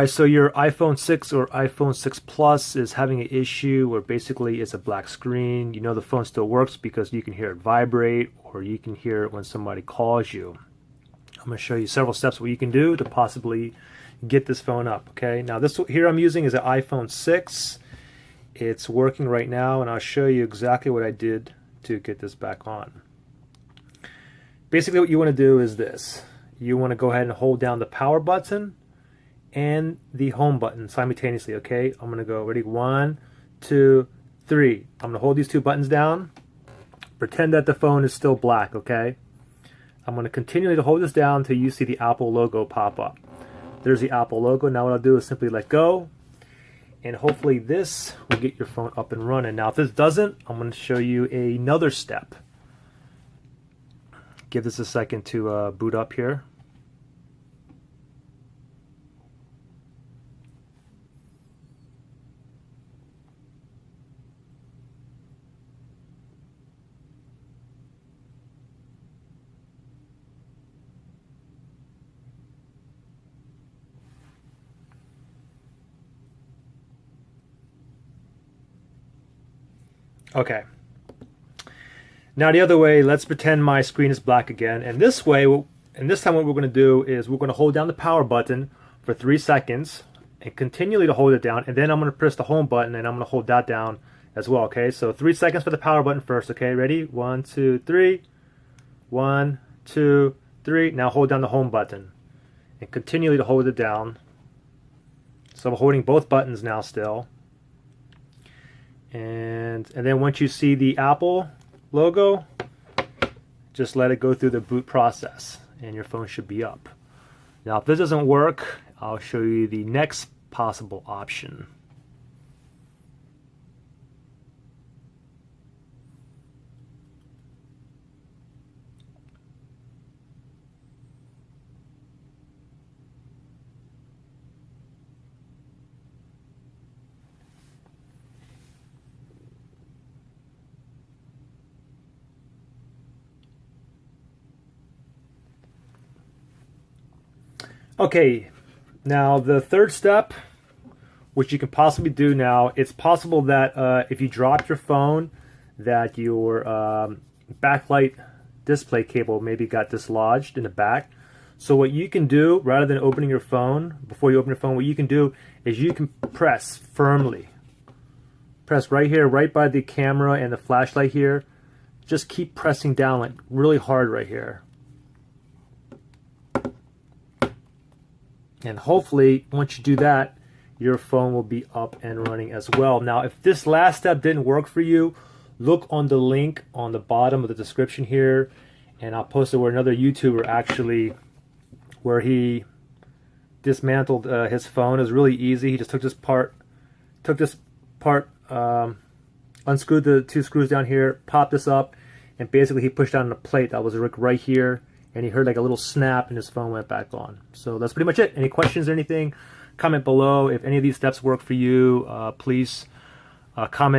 Alright, so your iPhone 6 or iPhone 6 Plus is having an issue where basically it's a black screen. You know the phone still works because you can hear it vibrate, or you can hear it when somebody calls you. I'm going to show you several steps what you can do to possibly get this phone up. Okay, now this here I'm using is an iPhone 6. It's working right now, and I'll show you exactly what I did to get this back on. Basically what you want to do is this. You want to go ahead and hold down the power button and the home button simultaneously. Okay, I'm gonna go, ready, 1, 2, 3. I'm gonna hold these two buttons down, pretend that the phone is still black. Okay, I'm gonna continue to hold this down until you see the Apple logo pop up. There's the Apple logo. Now what I'll do is simply let go, and hopefully this will get your phone up and running. Now if this doesn't, I'm going to show you another step. Give this a second to boot up here. Okay. Now the other way, let's pretend my screen is black again. And this way, and this time what we're going to do is we're going to hold down the power button for 3 seconds and continually to hold it down. And then I'm going to press the home button and I'm going to hold that down as well. Okay, so 3 seconds for the power button first. Okay, ready? 1, 2, 3. 1, 2, 3. Now hold down the home button and continually to hold it down. So I'm holding both buttons now still. And then once you see the Apple logo, just let it go through the boot process and your phone should be up. Now if this doesn't work, I'll show you the next possible option. Okay, now the third step, which you can possibly do now, it's possible that if you drop your phone, that your backlight display cable maybe got dislodged in the back. So what you can do, rather than opening your phone, before you open your phone, what you can do is you can press firmly. Press right here, right by the camera and the flashlight here. Just keep pressing down like really hard right here. And hopefully, once you do that, your phone will be up and running as well. Now, if this last step didn't work for you, look on the link on the bottom of the description here, and I'll post it where another YouTuber actually, where he dismantled his phone. It was really easy. He just took this part, unscrewed the 2 screws down here, popped this up, and basically he pushed down a plate that was right here. And he heard like a little snap and his phone went back on. So that's pretty much it. Any questions or anything, comment below. If any of these steps work for you, please comment.